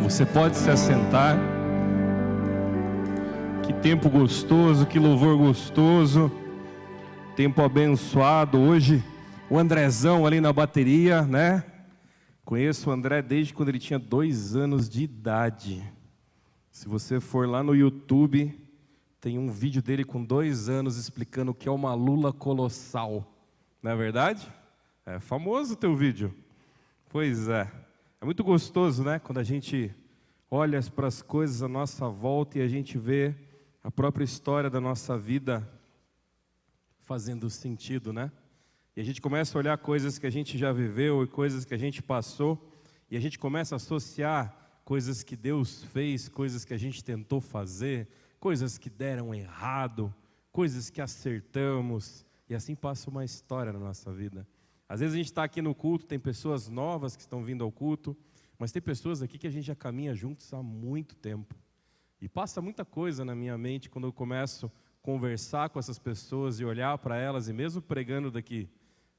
Você pode se assentar. Que tempo gostoso, que louvor gostoso. Tempo abençoado. Hoje o Andrezão ali na bateria, né? Conheço o André desde quando ele tinha 2 anos de idade. Se você for lá no YouTube, tem um vídeo dele com 2 anos explicando o que é uma lula colossal. Não é verdade? É famoso o teu vídeo. Pois é. É muito gostoso, né? Quando a gente olha para as coisas à nossa volta e a gente vê a própria história da nossa vida fazendo sentido, né? E a gente começa a olhar coisas que a gente já viveu e coisas que a gente passou, e a gente começa a associar coisas que Deus fez, coisas que a gente tentou fazer, coisas que deram errado, coisas que acertamos, e assim passa uma história na nossa vida. Às vezes a gente está aqui no culto, tem pessoas novas que estão vindo ao culto, mas tem pessoas aqui que a gente já caminha juntos há muito tempo. E passa muita coisa na minha mente quando eu começo a conversar com essas pessoas e olhar para elas, e mesmo pregando daqui,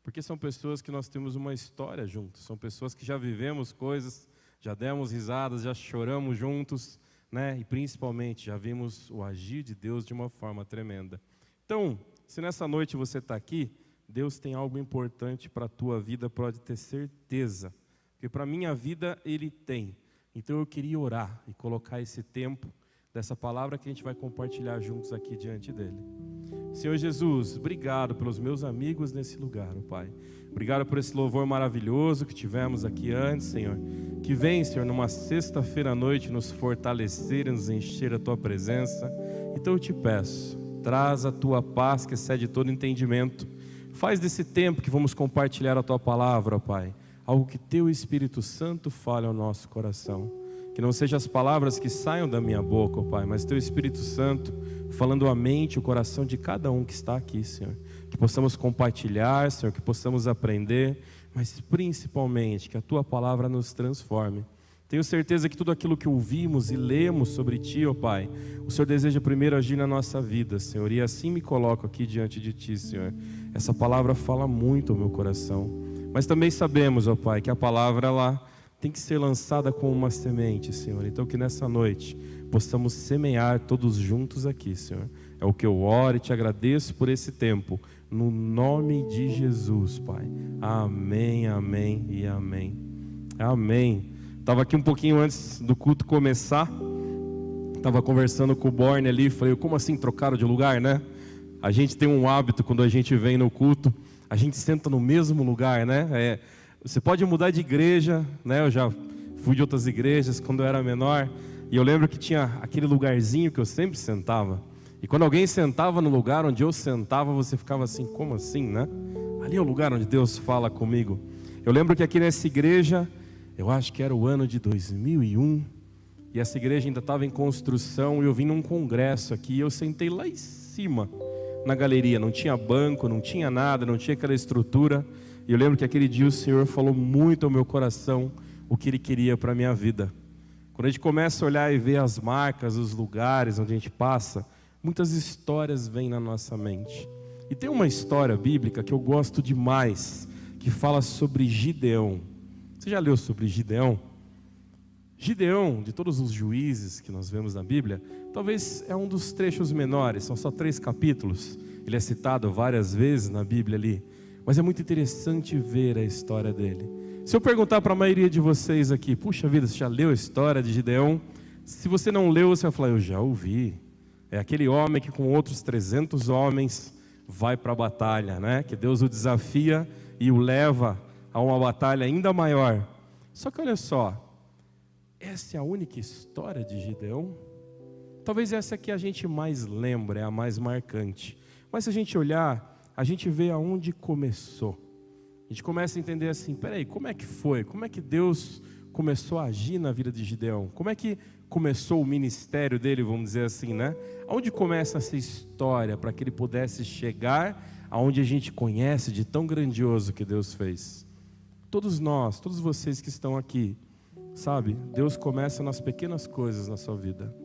porque são pessoas que nós temos uma história juntos, são pessoas que já vivemos coisas, já demos risadas, já choramos juntos, né? E principalmente já vimos o agir de Deus de uma forma tremenda. Então, se nessa noite você está aqui, Deus tem algo importante para a tua vida, pode ter certeza, porque para a minha vida Ele tem. Então eu queria orar e colocar esse tempo dessa palavra que a gente vai compartilhar juntos aqui diante dEle. Senhor Jesus, obrigado pelos meus amigos nesse lugar, oh Pai. Obrigado por esse louvor maravilhoso que tivemos aqui antes, Senhor. Que vem, Senhor, numa sexta-feira à noite nos fortalecer e nos encher a Tua presença. Então eu te peço, traz a Tua paz que excede todo entendimento. Faz desse tempo que vamos compartilhar a Tua palavra, ó Pai, algo que Teu Espírito Santo fale ao nosso coração. Que não sejam as palavras que saiam da minha boca, ó Pai, mas Teu Espírito Santo falando a mente, o coração de cada um que está aqui, Senhor. Que possamos compartilhar, Senhor, que possamos aprender, mas principalmente que a Tua palavra nos transforme. Tenho certeza que tudo aquilo que ouvimos e lemos sobre Ti, ó Pai, o Senhor deseja primeiro agir na nossa vida, Senhor, e assim me coloco aqui diante de Ti, Senhor. Essa palavra fala muito ao meu coração, mas também sabemos, ó Pai, que a palavra ela tem que ser lançada como uma semente, Senhor. Então que nessa noite possamos semear todos juntos aqui, Senhor. É o que eu oro e Te agradeço por esse tempo, no nome de Jesus, Pai. Amém, amém e amém. Amém. Estava aqui um pouquinho antes do culto começar, estava conversando com o Borne ali, falei, como assim trocaram de lugar, né? A gente tem um hábito, quando a gente vem no culto, a gente senta no mesmo lugar, né? Você pode mudar de igreja, né? Eu já fui de outras igrejas quando eu era menor, e eu lembro que tinha aquele lugarzinho que eu sempre sentava, e quando alguém sentava no lugar onde eu sentava, você ficava assim, como assim, né? Ali é o lugar onde Deus fala comigo. Eu lembro que aqui nessa igreja, eu acho que era o ano de 2001, e essa igreja ainda estava em construção, e eu vim num congresso aqui, e eu sentei lá em cima, na galeria, não tinha banco, não tinha nada, não tinha aquela estrutura, e eu lembro que aquele dia o Senhor falou muito ao meu coração, o que Ele queria para a minha vida. Quando a gente começa a olhar e ver as marcas, os lugares onde a gente passa, muitas histórias vêm na nossa mente. E tem uma história bíblica que eu gosto demais, que fala sobre Gideão. Você já leu sobre Gideão? Gideão, de todos os juízes que nós vemos na Bíblia, talvez é um dos trechos menores, são só 3 capítulos. Ele é citado várias vezes na Bíblia ali, mas é muito interessante ver a história dele. Se eu perguntar para a maioria de vocês aqui, puxa vida, você já leu a história de Gideão? Se você não leu, você vai falar, eu já ouvi. É aquele homem que com outros 300 homens vai para a batalha, né? Que Deus o desafia e o leva a uma batalha ainda maior. Só que olha só, essa é a única história de Gideão? Talvez essa que a gente mais lembra, é a mais marcante. Mas se a gente olhar, a gente vê aonde começou. A gente começa a entender assim, peraí, como é que foi? Como é que Deus começou a agir na vida de Gideão? Como é que começou o ministério dele, vamos dizer assim, né? Aonde começa essa história para que ele pudesse chegar aonde a gente conhece de tão grandioso que Deus fez? Todos nós, todos vocês que estão aqui, sabe? Deus começa nas pequenas coisas na sua vida.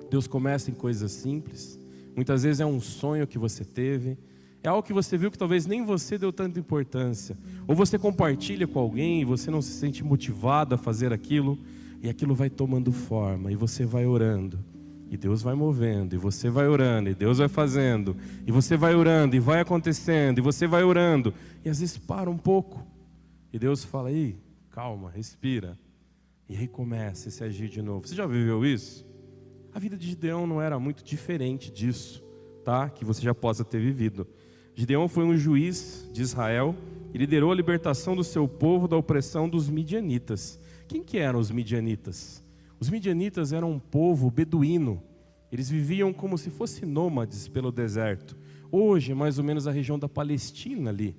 Deus começa em coisas simples. Muitas vezes é um sonho que você teve, é algo que você viu que talvez nem você deu tanta importância, ou você compartilha com alguém e você não se sente motivado a fazer aquilo. e aquilo vai tomando forma, e você vai orando, e Deus vai movendo, e você vai orando, e Deus vai fazendo, e você vai orando, e vai acontecendo, e você vai orando, e às vezes para um pouco, e Deus fala, aí, calma, respira, e aí começa a se agir de novo. Você já viveu isso? A vida de Gideão não era muito diferente disso, tá? Que você já possa ter vivido. Gideão foi um juiz de Israel e liderou a libertação do seu povo da opressão dos midianitas. Quem que eram os midianitas? Os midianitas eram um povo beduíno. Eles viviam como se fossem nômades pelo deserto. Hoje, mais ou menos a região da Palestina ali.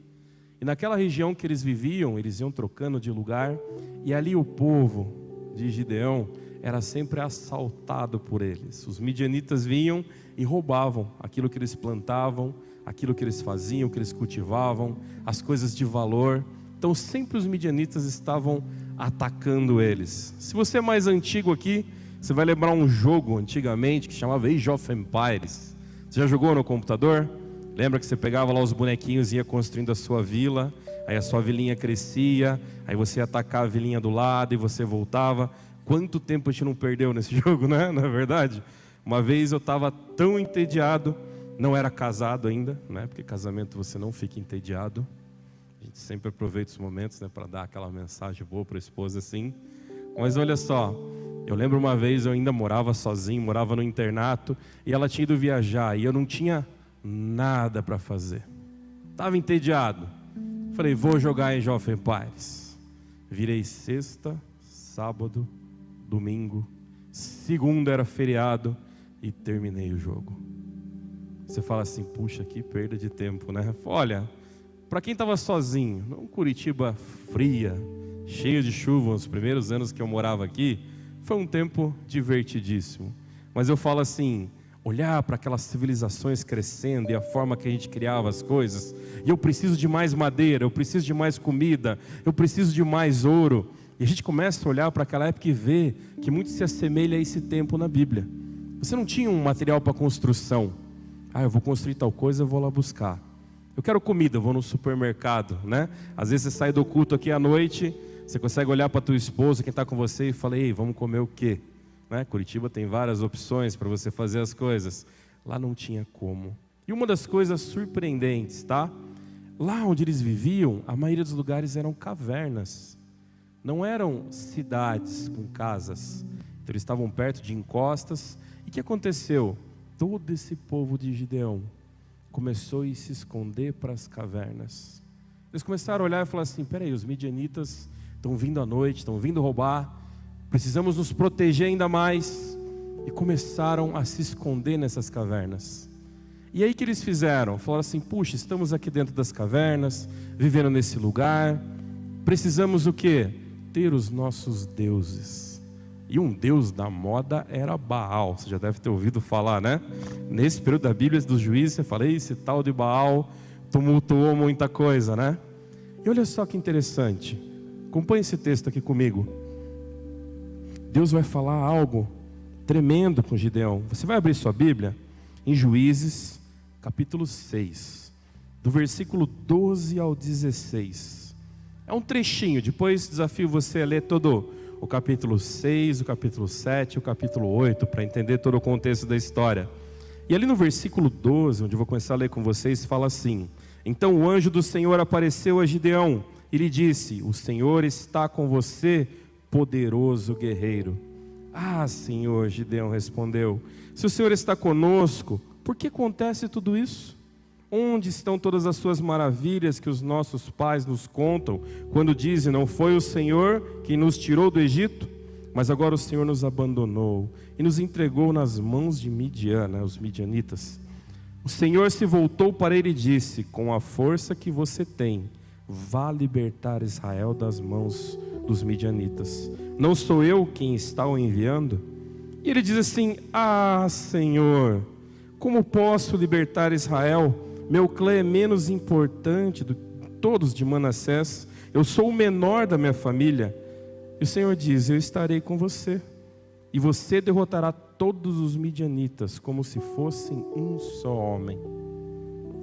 E naquela região que eles viviam, eles iam trocando de lugar. E ali o povo de Gideão era sempre assaltado por eles. Os midianitas vinham e roubavam aquilo que eles plantavam, aquilo que eles faziam, que eles cultivavam, as coisas de valor. Então sempre os midianitas estavam atacando eles. Se você é mais antigo aqui, você vai lembrar um jogo antigamente que chamava Age of Empires. Você já jogou no computador? Lembra que você pegava lá os bonequinhos e ia construindo a sua vila, aí a sua vilinha crescia, aí você ia atacar a vilinha do lado e você voltava. Quanto tempo a gente não perdeu nesse jogo, né? Não é verdade? Uma vez eu estava tão entediado, não era casado ainda, né? Porque casamento você não fica entediado. A gente sempre aproveita os momentos, né, para dar aquela mensagem boa para a esposa assim. Mas olha só, eu lembro uma vez eu ainda morava sozinho, morava no internato, e ela tinha ido viajar, e eu não tinha nada para fazer. Estava entediado. Falei, vou jogar em Age of Empires. Virei sexta, sábado, domingo, segunda era feriado e terminei o jogo. Você fala assim, puxa, que perda de tempo, né? Olha, para quem estava sozinho, num Curitiba fria, cheio de chuva, nos primeiros anos que eu morava aqui, foi um tempo divertidíssimo. Mas eu falo assim, olhar para aquelas civilizações crescendo e a forma que a gente criava as coisas, e eu preciso de mais madeira, eu preciso de mais comida, eu preciso de mais ouro. E a gente começa a olhar para aquela época e ver que muito se assemelha a esse tempo na Bíblia. Você não tinha um material para construção. Eu vou construir tal coisa, eu vou lá buscar. Eu quero comida, eu vou no supermercado, né? Às vezes você sai do culto aqui à noite, você consegue olhar para a tua esposa, quem está com você, e fala, ei, vamos comer o quê? Né? Curitiba tem várias opções para você fazer as coisas. Lá não tinha como. E uma das coisas surpreendentes, tá? Lá onde eles viviam, a maioria dos lugares eram cavernas. Não eram cidades com casas. Então eles estavam perto de encostas. E o que aconteceu? Todo esse povo de Gideão começou a se esconder para as cavernas. Eles começaram a olhar e falar assim, peraí, os midianitas estão vindo à noite, estão vindo roubar, precisamos nos proteger ainda mais. E começaram a se esconder nessas cavernas. E aí que eles fizeram? Falaram assim, puxa, estamos aqui dentro das cavernas, vivendo nesse lugar, precisamos o quê? Ter os nossos deuses. E um deus da moda era Baal. Você já deve ter ouvido falar, né? Nesse período da Bíblia dos Juízes, você fala, esse tal de Baal tumultuou muita coisa, né? E olha só que interessante. Acompanhe esse texto aqui comigo. Deus vai falar algo tremendo com Gideão. Você vai abrir sua Bíblia em Juízes, capítulo 6, do versículo 12 ao 16. É um trechinho, depois desafio você a ler todo o capítulo 6, o capítulo 7, o capítulo 8, para entender todo o contexto da história. E ali no versículo 12, onde eu vou começar a ler com vocês, fala assim: então o anjo do Senhor apareceu a Gideão e lhe disse, o Senhor está com você, poderoso guerreiro. Ah, Senhor, Gideão respondeu, se o Senhor está conosco, por que acontece tudo isso? Onde estão todas as suas maravilhas que os nossos pais nos contam, quando dizem, não foi o Senhor quem nos tirou do Egito? Mas agora o Senhor nos abandonou e nos entregou nas mãos de Midian, os midianitas. O Senhor se voltou para ele e disse, com a força que você tem, vá libertar Israel das mãos dos midianitas. Não sou eu quem está o enviando? E ele diz assim, ah, Senhor, como posso libertar Israel? Meu clã é menos importante do que todos de Manassés. Eu sou o menor da minha família. E o Senhor diz, eu estarei com você. E você derrotará todos os midianitas como se fossem um só homem.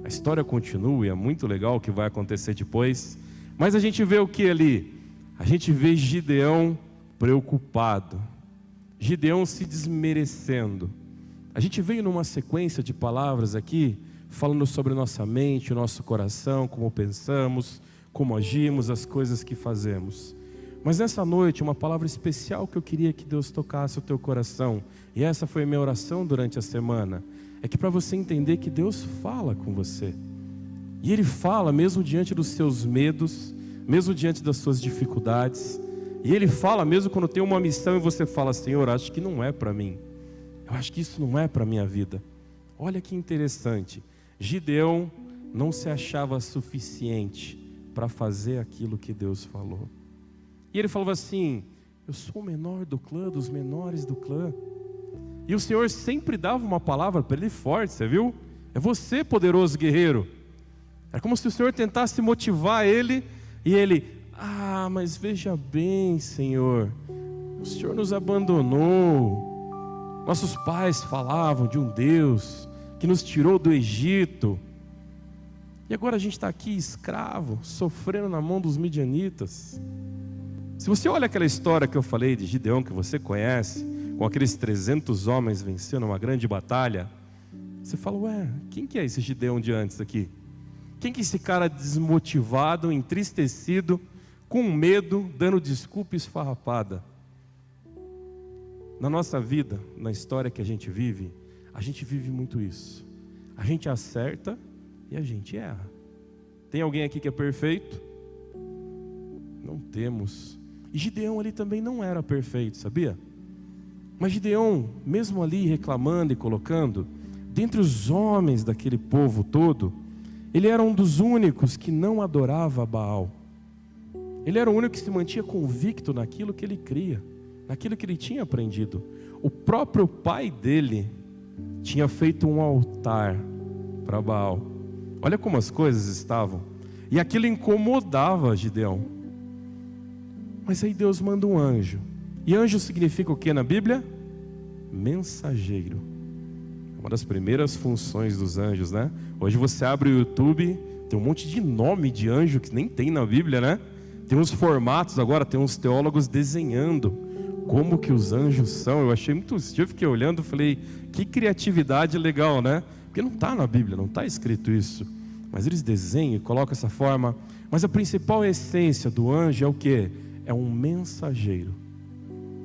A história continua e é muito legal o que vai acontecer depois. Mas a gente vê o que ali? A gente vê Gideão preocupado. Gideão se desmerecendo. A gente veio numa sequência de palavras aqui, falando sobre nossa mente, o nosso coração, como pensamos, como agimos, as coisas que fazemos. Mas nessa noite, uma palavra especial que eu queria que Deus tocasse o teu coração, e essa foi a minha oração durante a semana, é que para você entender que Deus fala com você. E Ele fala mesmo diante dos seus medos, mesmo diante das suas dificuldades. E Ele fala mesmo quando tem uma missão e você fala: Senhor, acho que não é para mim. Eu acho que isso não é para a minha vida. Olha que interessante. Gideão não se achava suficiente para fazer aquilo que Deus falou. E ele falava assim: eu sou o menor do clã, dos menores do clã. E o Senhor sempre dava uma palavra para ele forte, você viu? É você, poderoso guerreiro. Era como se o Senhor tentasse motivar ele. E ele: ah, mas veja bem, Senhor, o Senhor nos abandonou. Nossos pais falavam de um Deus que nos tirou do Egito. E agora a gente está aqui escravo, sofrendo na mão dos midianitas. Se você olha aquela história que eu falei de Gideão, que você conhece, com aqueles 300 homens vencendo uma grande batalha, você fala: ué, quem que é esse Gideão de antes aqui? Quem que é esse cara desmotivado, entristecido, com medo, dando desculpa esfarrapada? Na nossa vida, na história que a gente vive muito isso. A gente acerta e a gente erra. Tem alguém aqui que é perfeito? Não temos. E Gideão ali também não era perfeito, sabia? Mas Gideão, mesmo ali reclamando e colocando, dentre os homens daquele povo todo, ele era um dos únicos que não adorava Baal. Ele era o único que se mantinha convicto naquilo que ele cria, naquilo que ele tinha aprendido. O próprio pai dele tinha feito um altar para Baal. Olha como as coisas estavam. E aquilo incomodava Gideão. Mas aí Deus manda um anjo. E anjo significa o que na Bíblia? Mensageiro. É uma das primeiras funções dos anjos, né? Hoje você abre o YouTube, tem um monte de nome de anjo que nem tem na Bíblia, né? Tem uns formatos agora, tem uns teólogos desenhando como que os anjos são. Eu achei muito... Eu fiquei olhando e falei: que criatividade legal, né? Porque não está na Bíblia, não está escrito isso. Mas eles desenham e colocam essa forma. Mas a principal essência do anjo é o quê? É um mensageiro.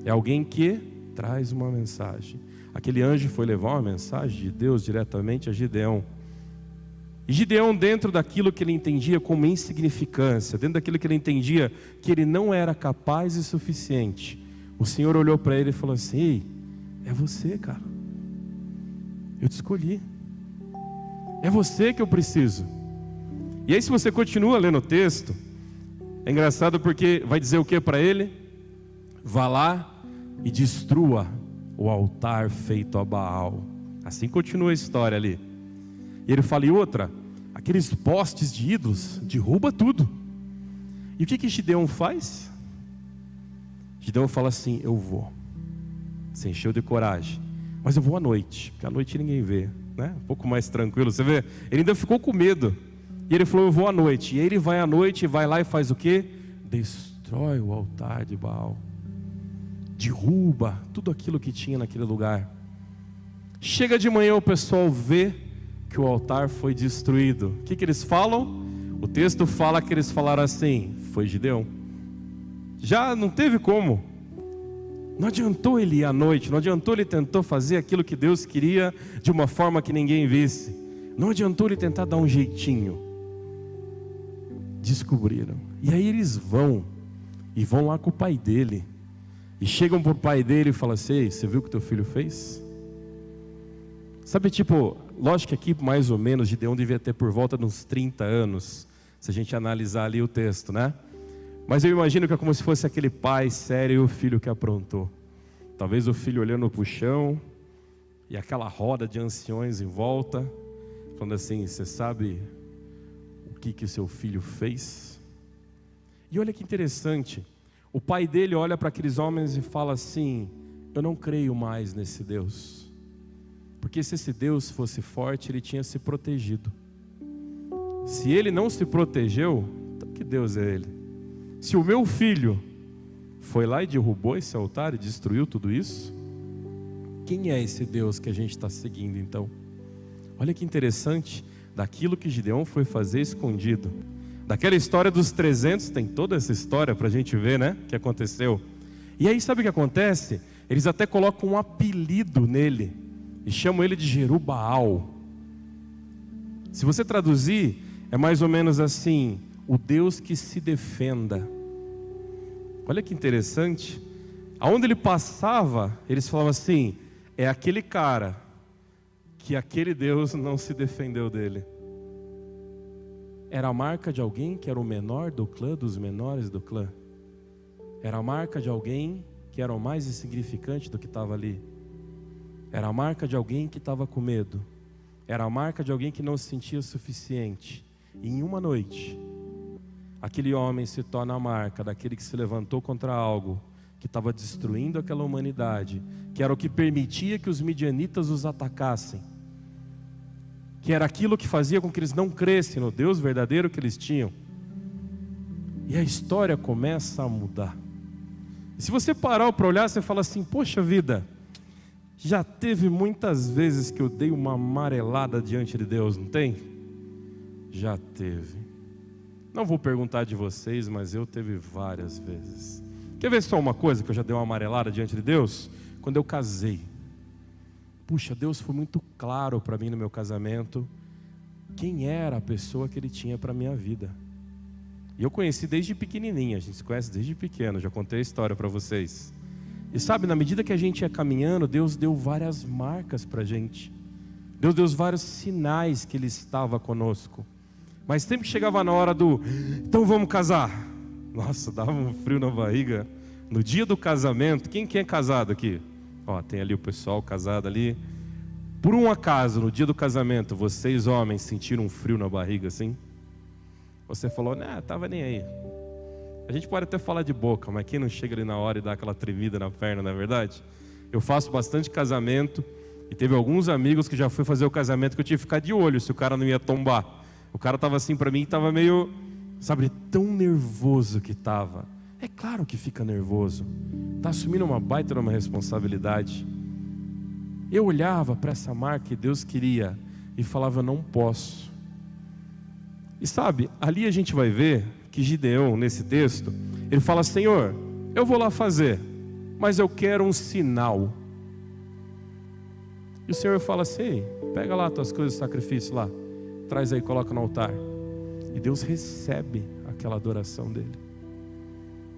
É alguém que traz uma mensagem. Aquele anjo foi levar uma mensagem de Deus diretamente a Gideão. E Gideão, dentro daquilo que ele entendia como insignificância, dentro daquilo que ele entendia que ele não era capaz e suficiente, o Senhor olhou para ele e falou assim: ei, é você, cara. Eu te escolhi. É você que eu preciso. E aí, se você continua lendo o texto, é engraçado porque vai dizer o que para ele? Vá lá e destrua o altar feito a Baal. Assim continua a história ali. E ele fala: e outra, aqueles postes de ídolos, derruba tudo. E o que Gideão faz? Gideão fala assim: eu vou. Se encheu de coragem. Mas eu vou à noite, porque à noite ninguém vê, né? Um pouco mais tranquilo, você vê? Ele ainda ficou com medo. E ele falou: eu vou à noite. E aí ele vai à noite, vai lá e faz o quê? Destrói o altar de Baal. Derruba tudo aquilo que tinha naquele lugar. Chega de manhã, o pessoal vê que o altar foi destruído. O que eles falam? O texto fala que eles falaram assim: foi Gideão. Já não teve como. Não adiantou ele ir à noite, não adiantou ele tentar fazer aquilo que Deus queria de uma forma que ninguém visse. Não adiantou ele tentar dar um jeitinho. Descobriram. E aí eles vão lá com o pai dele. E chegam para o pai dele e falam assim: ei, você viu o que teu filho fez? Sabe, tipo, lógico que aqui mais ou menos Gideão devia ter por volta de uns 30 anos, se a gente analisar ali o texto, né? Mas eu imagino que é como se fosse aquele pai sério e o filho que aprontou. Talvez o filho olhando para o chão e aquela roda de anciões em volta, falando assim: você sabe o que o seu filho fez? E olha que interessante, o pai dele olha para aqueles homens e fala assim: eu não creio mais nesse Deus, porque se esse Deus fosse forte, ele tinha se protegido. Se ele não se protegeu, então que Deus é ele? Se o meu filho foi lá e derrubou esse altar e destruiu tudo isso? Quem é esse Deus que a gente está seguindo então? Olha que interessante, daquilo que Gideão foi fazer escondido. Daquela história dos 300, tem toda essa história para a gente ver, né? O que aconteceu. E aí sabe o que acontece? Eles até colocam um apelido nele e chamam ele de Jerubaal. Se você traduzir, é mais ou menos assim: o Deus que se defenda. Olha que interessante. Aonde ele passava, eles falavam assim: é aquele cara que aquele Deus não se defendeu dele. Era a marca de alguém que era o menor do clã, dos menores do clã. Era a marca de alguém que era o mais insignificante do que estava ali. Era a marca de alguém que estava com medo. Era a marca de alguém que não se sentia suficiente. E em uma noite, aquele homem se torna a marca daquele que se levantou contra algo que estava destruindo aquela humanidade, que era o que permitia que os midianitas os atacassem, que era aquilo que fazia com que eles não crescem no Deus verdadeiro que eles tinham. E a história começa a mudar. E se você parar para olhar, você fala assim: poxa vida, já teve muitas vezes que eu dei uma amarelada diante de Deus, não tem? Já teve. Não vou perguntar de vocês, mas eu teve várias vezes. Quer ver só uma coisa que eu já dei uma amarelada diante de Deus? Quando eu casei. Puxa, Deus foi muito claro para mim no meu casamento quem era a pessoa que Ele tinha para a minha vida. E eu conheci desde pequenininha, a gente se conhece desde pequeno, já contei a história para vocês. E sabe, na medida que a gente ia caminhando, Deus deu várias marcas para a gente. Deus deu vários sinais que Ele estava conosco. Mas sempre que chegava na hora do, então vamos casar. Nossa, dava um frio na barriga. No dia do casamento, quem é casado aqui? Ó, tem ali o pessoal casado ali. Por um acaso, no dia do casamento, vocês homens sentiram um frio na barriga assim? Você falou, né, tava nem aí. A gente pode até falar de boca, mas quem não chega ali na hora e dá aquela tremida na perna, não é verdade? Eu faço bastante casamento e teve alguns amigos que já fui fazer o casamento que eu tive que ficar de olho se o cara não ia tombar. O cara tava assim para mim e tava meio, sabe, tão nervoso que tava. É claro que fica nervoso. Está assumindo uma baita de uma responsabilidade. Eu olhava para essa marca que Deus queria e falava, eu não posso. E sabe, ali a gente vai ver que Gideão, nesse texto, ele fala, Senhor, eu vou lá fazer, mas eu quero um sinal. E o Senhor fala assim, ei, pega lá as tuas coisas de sacrifício lá, traz aí, coloca no altar. E Deus recebe aquela adoração dele.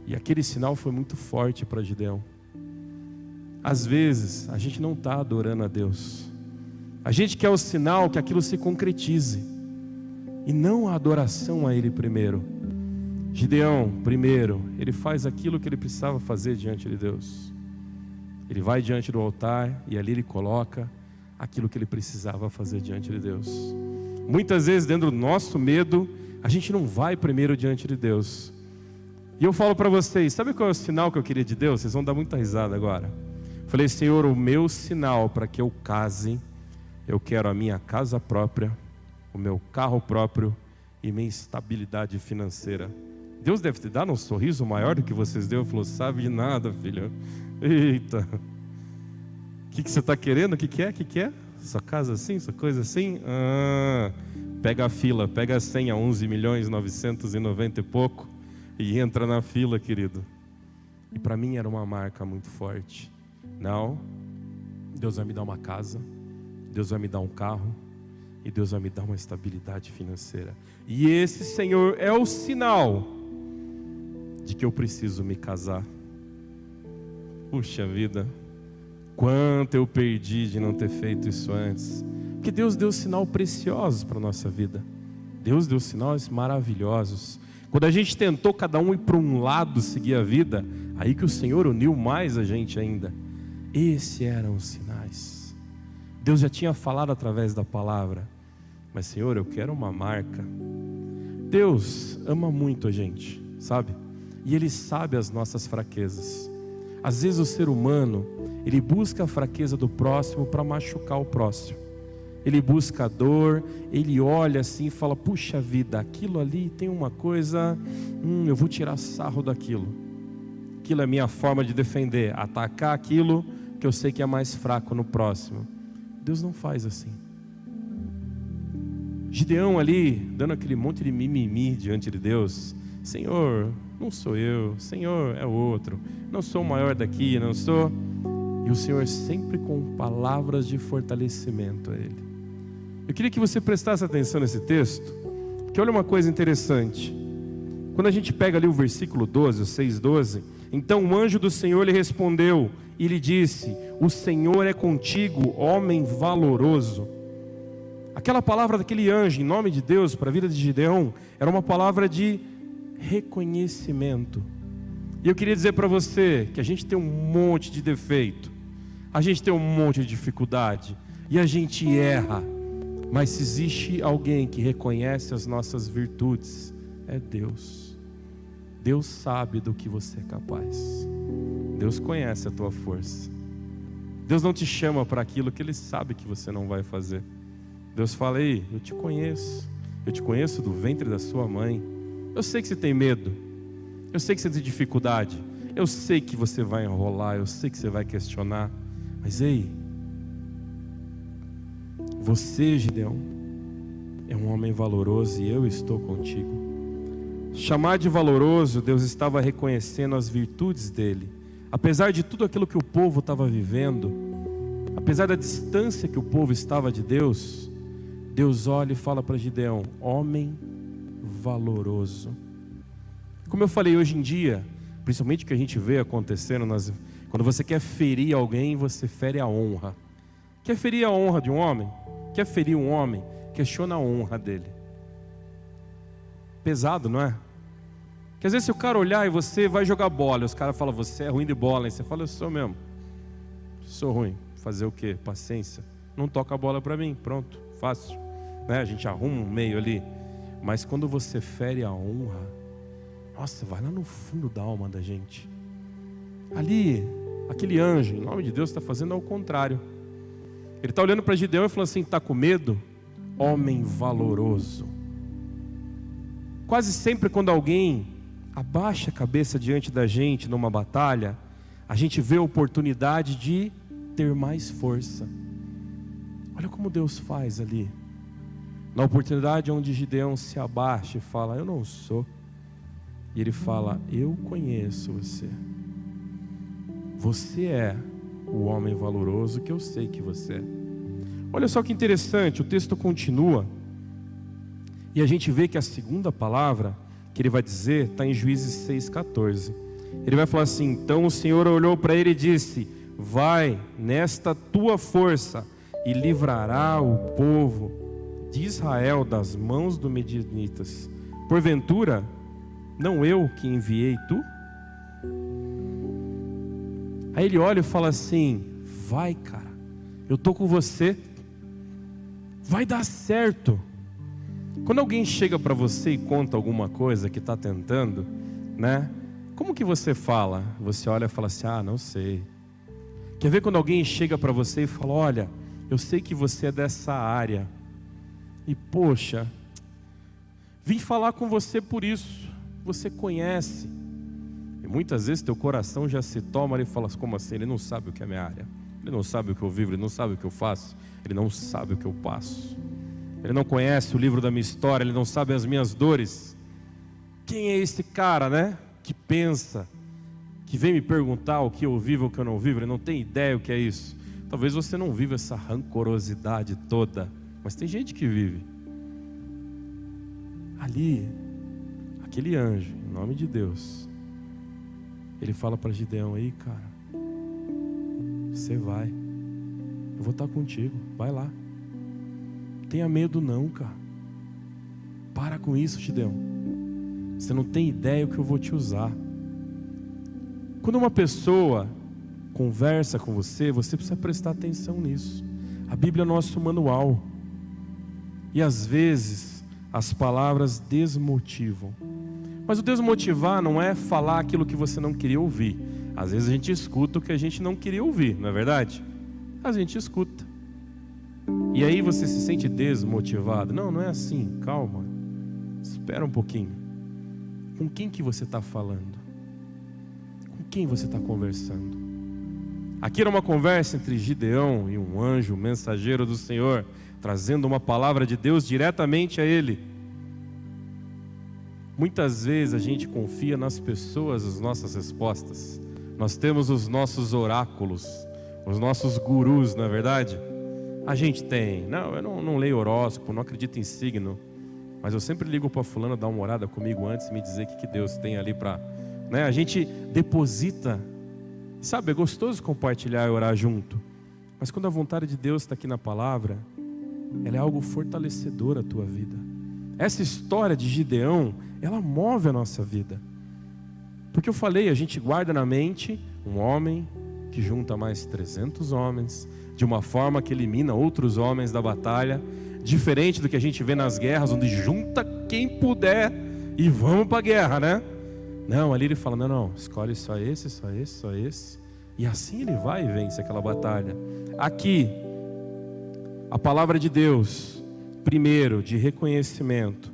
E aquele sinal foi muito forte para Gideão. Às vezes, a gente não está adorando a Deus. A gente quer o sinal que aquilo se concretize. E não a adoração a Ele primeiro. Gideão, primeiro, ele faz aquilo que ele precisava fazer diante de Deus. Ele vai diante do altar e ali ele coloca aquilo que ele precisava fazer diante de Deus. Muitas vezes, dentro do nosso medo, a gente não vai primeiro diante de Deus. E eu falo para vocês, sabe qual é o sinal que eu queria de Deus? Vocês vão dar muita risada agora. Falei, Senhor, o meu sinal para que eu case, eu quero a minha casa própria, o meu carro próprio e minha estabilidade financeira. Deus deve te dar um sorriso maior do que vocês deu. Falou, sabe de nada, filho. Eita. O que você está querendo? O que é? O que é? Sua casa assim? Sua coisa assim? Pega a fila, pega a senha, 11.990 e pouco. E entra na fila, querido. E para mim era uma marca muito forte. Não, Deus vai me dar uma casa, Deus vai me dar um carro, e Deus vai me dar uma estabilidade financeira. E esse, Senhor, é o sinal de que eu preciso me casar. Puxa vida, quanto eu perdi de não ter feito isso antes. Porque Deus deu sinal preciosos para a nossa vida. Deus deu sinais maravilhosos. Quando a gente tentou cada um ir para um lado seguir a vida, aí que o Senhor uniu mais a gente ainda. Esses eram os sinais. Deus já tinha falado através da palavra. Mas Senhor, eu quero uma marca. Deus ama muito a gente, sabe? E Ele sabe as nossas fraquezas. Às vezes o ser humano, ele busca a fraqueza do próximo para machucar o próximo. Ele busca a dor, ele olha assim e fala, puxa vida, aquilo ali tem uma coisa, eu vou tirar sarro daquilo. aquilo é a minha forma de defender, atacar aquilo que eu sei que é mais fraco no próximo. Deus não faz assim. Gideão ali, dando aquele monte de mimimi diante de Deus. Senhor, não sou eu, Senhor é outro, não sou o maior daqui, não sou. E o Senhor sempre com palavras de fortalecimento a ele. Eu queria que você prestasse atenção nesse texto, porque olha uma coisa interessante. Quando a gente pega ali o versículo 12, o 6:12, então o anjo do Senhor lhe respondeu e lhe disse: o Senhor é contigo, homem valoroso. Aquela palavra daquele anjo, em nome de Deus, para a vida de Gideão, era uma palavra de reconhecimento. E eu queria dizer para você que a gente tem um monte de defeito, a gente tem um monte de dificuldade, e a gente erra, mas se existe alguém que reconhece as nossas virtudes, é Deus. Deus sabe do que você é capaz. Deus conhece a tua força. Deus não te chama para aquilo que Ele sabe que você não vai fazer. Deus fala: ei, eu te conheço do ventre da sua mãe. Eu sei que você tem medo, eu sei que você tem dificuldade, eu sei que você vai enrolar, eu sei que você vai questionar, mas ei, você, Gideão, é um homem valoroso e eu estou contigo. Chamar de valoroso, Deus estava reconhecendo as virtudes dele. Apesar de tudo aquilo que o povo estava vivendo, apesar da distância que o povo estava de Deus, Deus olha e fala para Gideão: homem valoroso. Como eu falei, hoje em dia, principalmente o que a gente vê acontecendo, quando você quer ferir alguém, você fere a honra. Quer ferir a honra de um homem? Quer ferir um homem? Questiona a honra dele. Pesado, não é? Porque às vezes se o cara olhar e você vai jogar bola, e os caras falam: você é ruim de bola, e você fala: eu sou mesmo, sou ruim. Fazer o quê? Paciência. Não toca a bola para mim, pronto, fácil, né? A gente arruma um meio ali. Mas quando você fere a honra, nossa, vai lá no fundo da alma da gente. Ali, aquele anjo, em nome de Deus, está fazendo ao contrário. Ele está olhando para Gideão e falou assim: está com medo? Homem valoroso. Quase sempre quando alguém abaixa a cabeça diante da gente numa batalha, a gente vê a oportunidade de ter mais força. Olha como Deus faz ali. Na oportunidade onde Gideão se abaixa e fala: eu não sou. E ele fala: eu conheço você. Você é o homem valoroso que eu sei que você é. Olha só que interessante, o texto continua. E a gente vê que a segunda palavra que ele vai dizer está em Juízes 6,14. Ele vai falar assim: então o Senhor olhou para ele e disse: vai nesta tua força e livrará o povo de Israel das mãos dos medianitas. Porventura, não eu que enviei tu? Aí ele olha e fala assim: vai, cara, eu estou com você, vai dar certo. Quando alguém chega para você e conta alguma coisa que está tentando, né? Como que você fala? Você olha e fala assim: ah, não sei. Quer ver quando alguém chega para você e fala: olha, eu sei que você é dessa área, e poxa, vim falar com você por isso, você conhece. E muitas vezes teu coração já se toma e fala: como assim? Ele não sabe o que é minha área, ele não sabe o que eu vivo, ele não sabe o que eu faço, ele não sabe o que eu passo, ele não conhece o livro da minha história, ele não sabe as minhas dores. Quem é esse cara, né? Que pensa, que vem me perguntar o que eu vivo ou o que eu não vivo. Ele não tem ideia o que é isso. Talvez você não viva essa rancorosidade toda, mas tem gente que vive. Ali, aquele anjo, em nome de Deus, ele fala para Gideão: aí, cara, você vai, eu vou estar contigo, vai lá. Tenha medo não, cara. Para com isso, Gideão. Você não tem ideia o que eu vou te usar. Quando uma pessoa conversa com você, você precisa prestar atenção nisso. A Bíblia é nosso manual. E às vezes as palavras desmotivam. Mas o desmotivar não é falar aquilo que você não queria ouvir. Às vezes a gente escuta o que a gente não queria ouvir, não é verdade? A gente escuta. E aí você se sente desmotivado. Não, não é assim, calma. Espera um pouquinho. Com quem que você está falando? Com quem você está conversando? Aqui era uma conversa entre Gideão e um anjo, mensageiro do Senhor, trazendo uma palavra de Deus diretamente a ele. Muitas vezes a gente confia nas pessoas as nossas respostas. Nós temos os nossos oráculos, os nossos gurus, não é verdade? A gente tem. Não, eu não leio horóscopo, não acredito em signo, mas eu sempre ligo para fulano dar uma orada comigo antes e me dizer o que Deus tem ali para... Né? A gente deposita. Sabe, é gostoso compartilhar e orar junto, mas quando a vontade de Deus está aqui na palavra, ela é algo fortalecedor à tua vida. Essa história de Gideão, ela move a nossa vida. Porque eu falei, a gente guarda na mente um homem que junta mais 300 homens, de uma forma que elimina outros homens da batalha, diferente do que a gente vê nas guerras, onde junta quem puder e vamos para a guerra, né? Não, ali ele fala, não, escolhe só esse, só esse, só esse. E assim ele vai e vence aquela batalha. Aqui, a palavra de Deus, primeiro, de reconhecimento,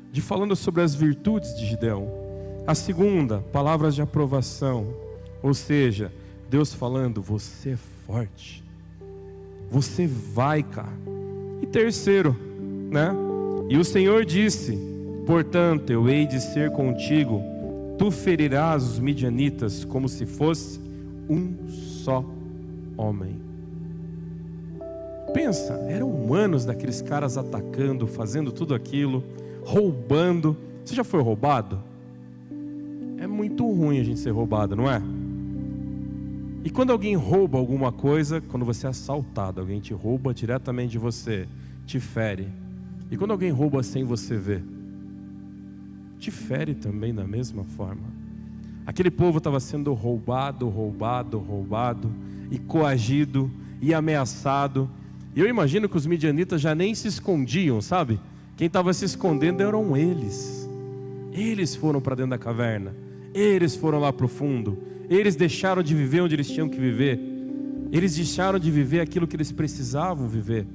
de falando sobre as virtudes de Gideão. A segunda, palavras de aprovação, ou seja, Deus falando, você é forte, você vai, cara. E terceiro, né? E o Senhor disse, portanto, eu hei de ser contigo, tu ferirás os midianitas como se fosse um só homem. Pensa, eram anos daqueles caras atacando, fazendo tudo aquilo, roubando. Você já foi roubado? É muito ruim a gente ser roubado, não é? E quando alguém rouba alguma coisa, quando você é assaltado, alguém te rouba diretamente de você, te fere. E quando alguém rouba sem você ver, te fere também da mesma forma. Aquele povo estava sendo roubado, e coagido, e ameaçado. E eu imagino que os midianitas já nem se escondiam, sabe? Quem estava se escondendo eram eles. Eles foram para dentro da caverna. Eles foram lá para o fundo. Eles deixaram de viver onde eles tinham que viver. Eles deixaram de viver aquilo que eles precisavam viver,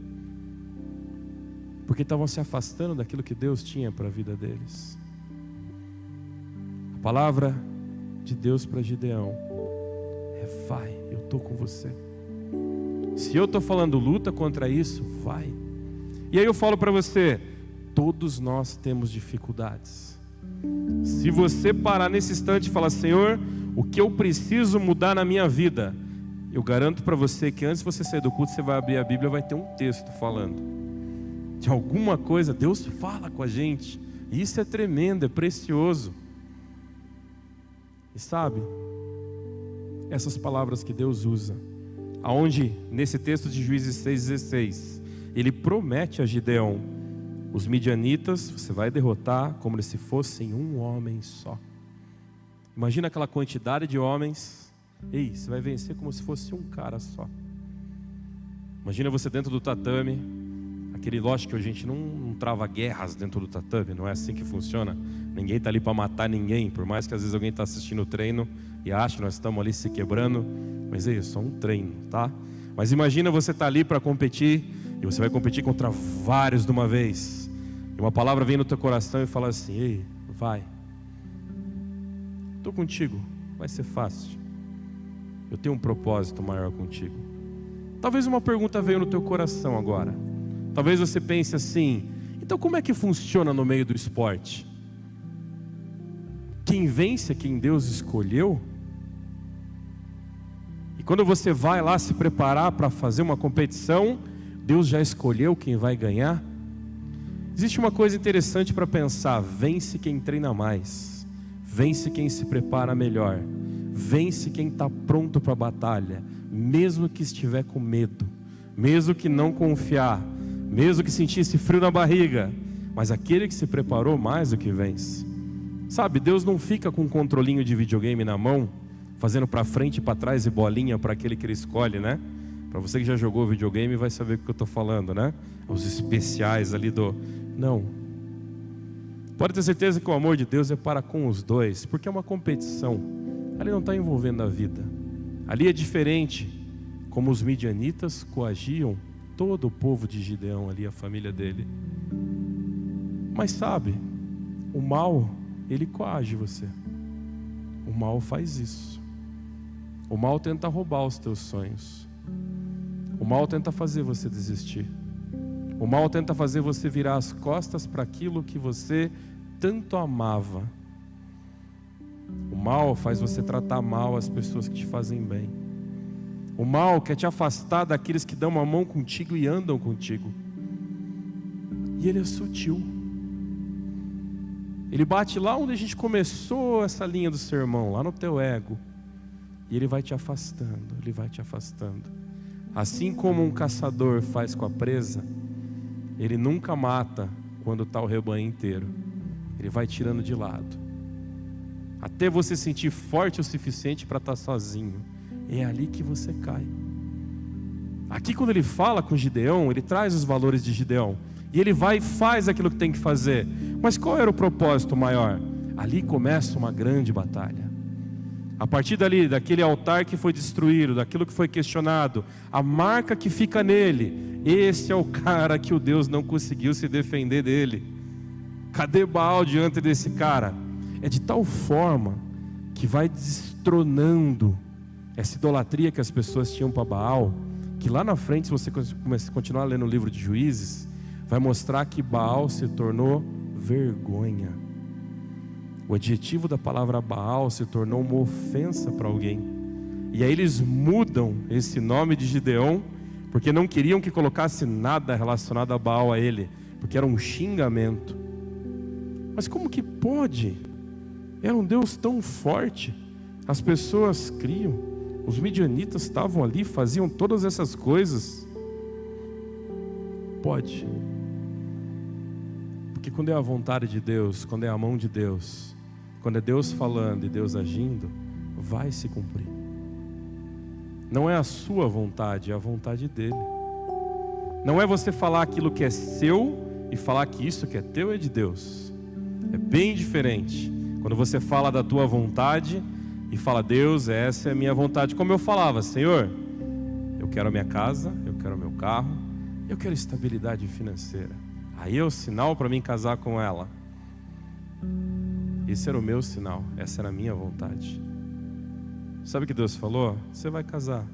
porque estavam se afastando daquilo que Deus tinha para a vida deles. A palavra de Deus para Gideão é: vai, eu estou com você. Se eu estou falando luta contra isso, vai. E aí eu falo para você, todos nós temos dificuldades. Se você parar nesse instante e falar: Senhor, o que eu preciso mudar na minha vida? Eu garanto para você que antes de você sair do culto, você vai abrir a Bíblia e vai ter um texto falando de alguma coisa. Deus fala com a gente. Isso é tremendo, é precioso. E sabe, essas palavras que Deus usa, aonde nesse texto de Juízes 6,16, Ele promete a Gideão: os midianitas você vai derrotar como se fossem um homem só. Imagina aquela quantidade de homens. Ei, você vai vencer como se fosse um cara só. Imagina você dentro do tatame. Lógico que a gente não trava guerras dentro do tatame, não é assim que funciona. Ninguém está ali para matar ninguém, por mais que às vezes alguém está assistindo o treino e acha que nós estamos ali se quebrando, mas é só um treino, tá? Mas imagina você estar ali para competir, e você vai competir contra vários de uma vez, e uma palavra vem no teu coração e fala assim: ei, vai, estou contigo, vai ser fácil, eu tenho um propósito maior contigo. Talvez uma pergunta veio no teu coração agora. Talvez você pense assim: então como é que funciona no meio do esporte? Quem vence é quem Deus escolheu? E quando você vai lá se preparar para fazer uma competição, Deus já escolheu quem vai ganhar? Existe uma coisa interessante para pensar: vence quem treina mais, vence quem se prepara melhor, vence quem está pronto para a batalha, mesmo que estiver com medo, mesmo que não confiar, mesmo que sentisse frio na barriga, mas aquele que se preparou mais do que vence. Sabe, Deus não fica com um controlinho de videogame na mão, fazendo para frente e para trás e bolinha para aquele que Ele escolhe, né? Para você que já jogou videogame vai saber o que eu estou falando, né? Os especiais ali do... Não. Pode ter certeza que o amor de Deus é para com os dois, porque é uma competição. Ali não está envolvendo a vida. Ali é diferente. Como os midianitas coagiam todo o povo de Gideão ali, a família dele. Mas sabe, o mal, ele coage você. O mal faz isso. O mal tenta roubar os teus sonhos. O mal tenta fazer você desistir. O mal tenta fazer você virar as costas para aquilo que você tanto amava. O mal faz você tratar mal as pessoas que te fazem bem. O mal quer te afastar daqueles que dão a mão contigo e andam contigo. E ele é sutil. Ele bate lá onde a gente começou essa linha do sermão, lá no teu ego. E ele vai te afastando, ele vai te afastando. Assim como um caçador faz com a presa, ele nunca mata quando está o rebanho inteiro. Ele vai tirando de lado, até você sentir forte o suficiente para estar sozinho. É ali que você cai. Aqui quando ele fala com Gideão, ele traz os valores de Gideão. E ele vai e faz aquilo que tem que fazer. Mas qual era o propósito maior? Ali começa uma grande batalha. A partir dali, daquele altar que foi destruído, daquilo que foi questionado, a marca que fica nele, esse é o cara que o Deus não conseguiu se defender dele. Cadê Baal diante desse cara? É de tal forma que vai destronando essa idolatria que as pessoas tinham para Baal, que lá na frente, se você continuar lendo o livro de Juízes, vai mostrar que Baal se tornou vergonha. O adjetivo da palavra Baal se tornou uma ofensa para alguém. E aí eles mudam esse nome de Gideão, porque não queriam que colocasse nada relacionado a Baal a ele, porque era um xingamento. Mas como que pode? Era um Deus tão forte. As pessoas criam. Os midianitas estavam ali, faziam todas essas coisas. Pode. Porque quando é a vontade de Deus, quando é a mão de Deus, quando é Deus falando e Deus agindo, vai se cumprir. Não é a sua vontade, é a vontade dele. Não é você falar aquilo que é seu e falar que isso que é teu é de Deus. É bem diferente. Quando você fala da tua vontade e fala, Deus, essa é a minha vontade. Como eu falava, Senhor, eu quero a minha casa, eu quero o meu carro, eu quero estabilidade financeira. Aí é o sinal para mim casar com ela. Esse era o meu sinal, essa era a minha vontade. Sabe o que Deus falou? Você vai casar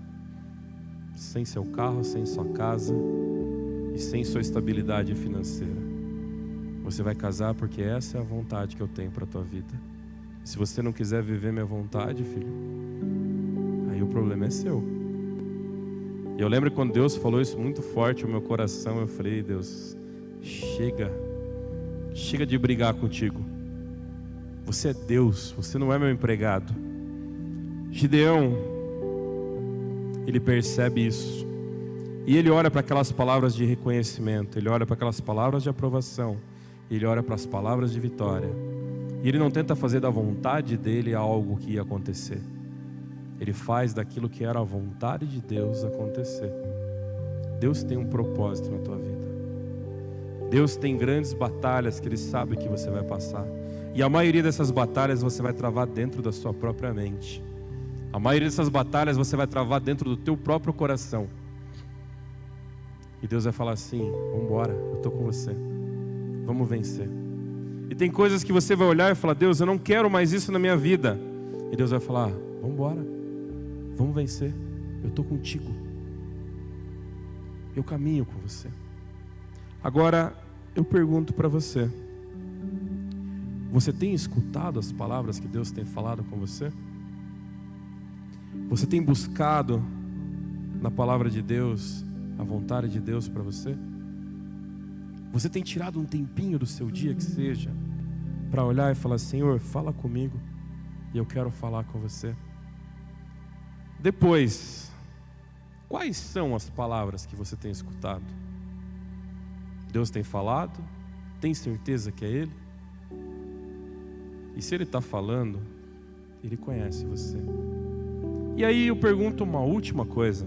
sem seu carro, sem sua casa e sem sua estabilidade financeira. Você vai casar porque essa é a vontade que eu tenho para a tua vida. Se você não quiser viver minha vontade, filho, aí o problema é seu. Eu lembro quando Deus falou isso muito forte no meu coração, eu falei, Deus, chega de brigar contigo. Você é Deus, você não é meu empregado. Gideão, ele percebe isso. E ele olha para aquelas palavras de reconhecimento, ele olha para aquelas palavras de aprovação, ele olha para as palavras de vitória. E ele não tenta fazer da vontade dele algo que ia acontecer. Ele faz daquilo que era a vontade de Deus acontecer. Deus tem um propósito na tua vida. Deus tem grandes batalhas que Ele sabe que você vai passar. E a maioria dessas batalhas você vai travar dentro da sua própria mente. A maioria dessas batalhas você vai travar dentro do teu próprio coração. E Deus vai falar assim, vamos embora, eu estou com você. Vamos vencer. E tem coisas que você vai olhar e falar, Deus, eu não quero mais isso na minha vida. E Deus vai falar, vamos embora, vamos vencer. Eu estou contigo. Eu caminho com você. Agora, eu pergunto para você, você tem escutado as palavras que Deus tem falado com você? Você tem buscado na palavra de Deus a vontade de Deus para você? Você tem tirado um tempinho do seu dia que seja para olhar e falar, Senhor, fala comigo e eu quero falar com você. Depois, quais são as palavras que você tem escutado? Deus tem falado? Tem certeza que é Ele? E se Ele está falando, Ele conhece você. E aí eu pergunto uma última coisa.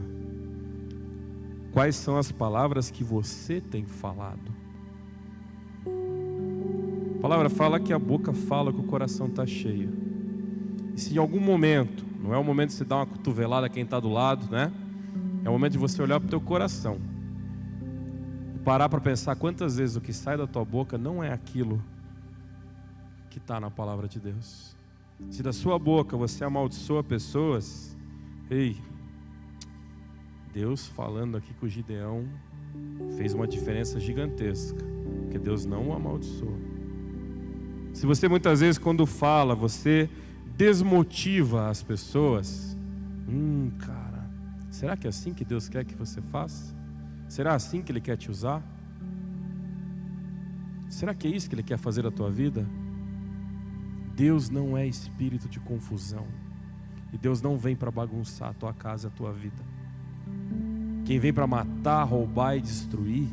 Quais são as palavras que você tem falado? A palavra fala que a boca fala que o coração está cheio. E se em algum momento, não é o momento de você dar uma cotovelada a quem está do lado, né? É o momento de você olhar para o teu coração e parar para pensar quantas vezes o que sai da tua boca não é aquilo que está na palavra de Deus. Se da sua boca você amaldiçoa pessoas, Ei, Deus falando aqui com o Gideão fez uma diferença gigantesca, porque Deus não o amaldiçoa. Se você muitas vezes quando fala, você desmotiva as pessoas, cara, será que é assim que Deus quer que você faça? Será assim que Ele quer te usar? Será que é isso que Ele quer fazer na tua vida? Deus não é espírito de confusão, e Deus não vem para bagunçar a tua casa e a tua vida. Quem vem para matar, roubar e destruir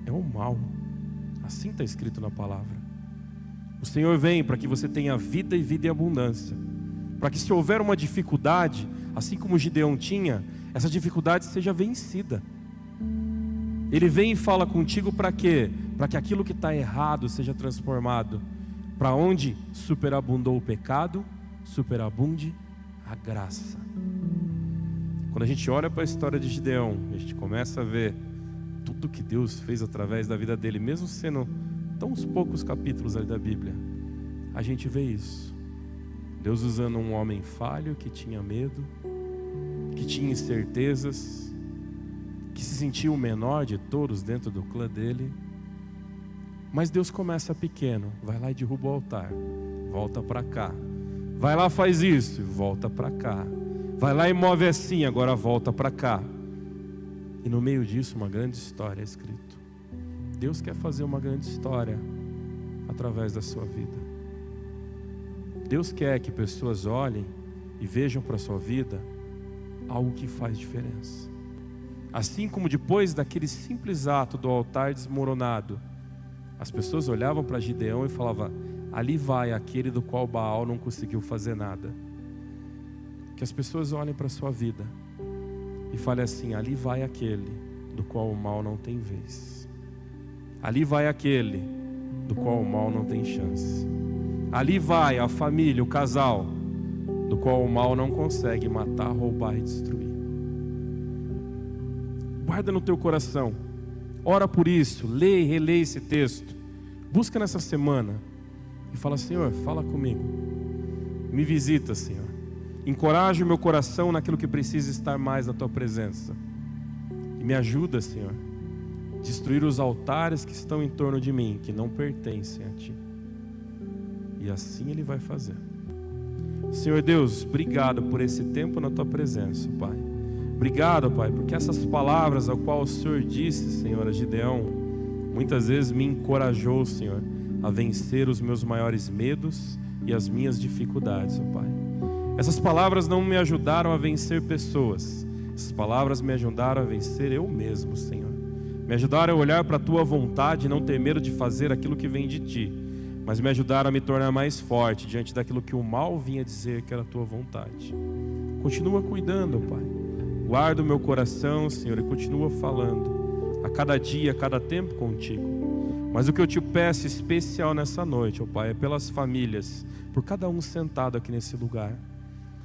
é o mal. Assim está escrito na palavra. O Senhor vem para que você tenha vida e vida em abundância, para que se houver uma dificuldade, assim como Gideão tinha, essa dificuldade seja vencida. Ele vem e fala contigo para quê? Para que aquilo que está errado seja transformado. Para onde superabundou o pecado, superabunde a graça. Quando a gente olha para a história de Gideão, a gente começa a ver tudo que Deus fez através da vida dele, mesmo sendo tão poucos capítulos ali da Bíblia, a gente vê isso. Deus usando um homem falho, que tinha medo, que tinha incertezas, que se sentia o menor de todos dentro do clã dele. Mas Deus começa pequeno, vai lá e derruba o altar, volta para cá. Vai lá, faz isso e volta para cá. Vai lá e move assim, agora volta para cá. E no meio disso uma grande história é escrito. Deus quer fazer uma grande história através da sua vida. Deus quer que pessoas olhem e vejam para a sua vida algo que faz diferença. Assim como depois daquele simples ato do altar desmoronado, as pessoas olhavam para Gideão e falavam: ali vai aquele do qual Baal não conseguiu fazer nada. Que as pessoas olhem para a sua vida e falem assim: ali vai aquele do qual o mal não tem vez. Ali vai aquele do qual o mal não tem chance. Ali vai a família, o casal, do qual o mal não consegue matar, roubar e destruir. Guarda no teu coração, ora por isso, lê e relê esse texto. Busca nessa semana e fala: Senhor, fala comigo, me visita, Senhor. Encoraja o meu coração naquilo que precisa estar mais na tua presença. E me ajuda, Senhor, a destruir os altares que estão em torno de mim, que não pertencem a ti. E assim Ele vai fazer. Senhor Deus, obrigado por esse tempo na tua presença, Pai. Obrigado, Pai, porque essas palavras ao qual o Senhor disse, Senhor, a Gideão, muitas vezes me encorajou, Senhor, a vencer os meus maiores medos e as minhas dificuldades, ó Pai. Essas palavras não me ajudaram a vencer pessoas. Essas palavras me ajudaram a vencer eu mesmo, Senhor. Me ajudaram a olhar para a tua vontade e não ter medo de fazer aquilo que vem de ti, mas me ajudaram a me tornar mais forte diante daquilo que o mal vinha dizer que era a tua vontade. Continua cuidando, Pai. Guarda o meu coração, Senhor, e continua falando a cada dia, a cada tempo contigo. Mas o que eu te peço especial nessa noite, ó Pai, é pelas famílias, por cada um sentado aqui nesse lugar.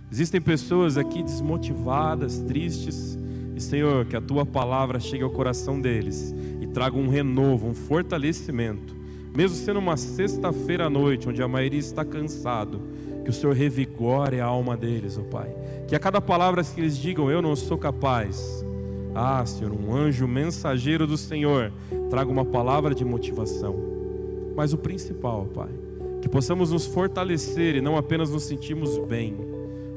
Existem pessoas aqui desmotivadas, tristes, e Senhor, que a tua palavra chegue ao coração deles e traga um renovo, um fortalecimento, mesmo sendo uma sexta-feira à noite, onde a maioria está cansado, que o Senhor revigore a alma deles, ó Pai. Que a cada palavra que eles digam: eu não sou capaz. Ah, Senhor, um anjo mensageiro do Senhor traga uma palavra de motivação. Mas o principal, Pai, que possamos nos fortalecer e não apenas nos sentirmos bem.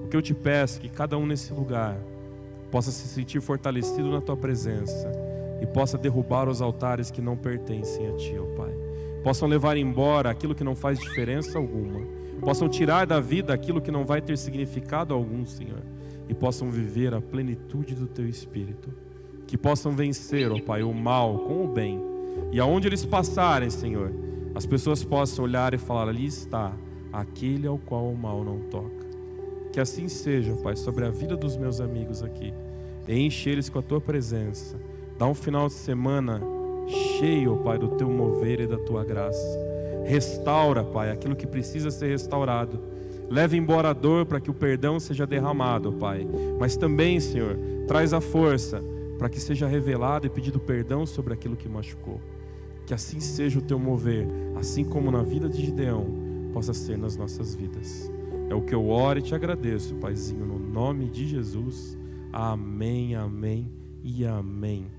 O que eu te peço é que cada um nesse lugar possa se sentir fortalecido na tua presença e possa derrubar os altares que não pertencem a ti, ó Pai. Possam levar embora aquilo que não faz diferença alguma. Possam tirar da vida aquilo que não vai ter significado algum, Senhor. E possam viver a plenitude do teu Espírito. Que possam vencer, ó Pai, o mal com o bem. E aonde eles passarem, Senhor, as pessoas possam olhar e falar: ali está aquele ao qual o mal não toca. Que assim seja, Pai, sobre a vida dos meus amigos aqui. Enche eles com a tua presença. Dá um final de semana cheio, Pai, do teu mover e da tua graça. Restaura, Pai, aquilo que precisa ser restaurado. Leva embora a dor para que o perdão seja derramado, Pai. Mas também, Senhor, traz a força para que seja revelado e pedido perdão sobre aquilo que machucou. Que assim seja o teu mover, assim como na vida de Gideão, possa ser nas nossas vidas. É o que eu oro e te agradeço, Paizinho, no nome de Jesus. Amém, amém e amém.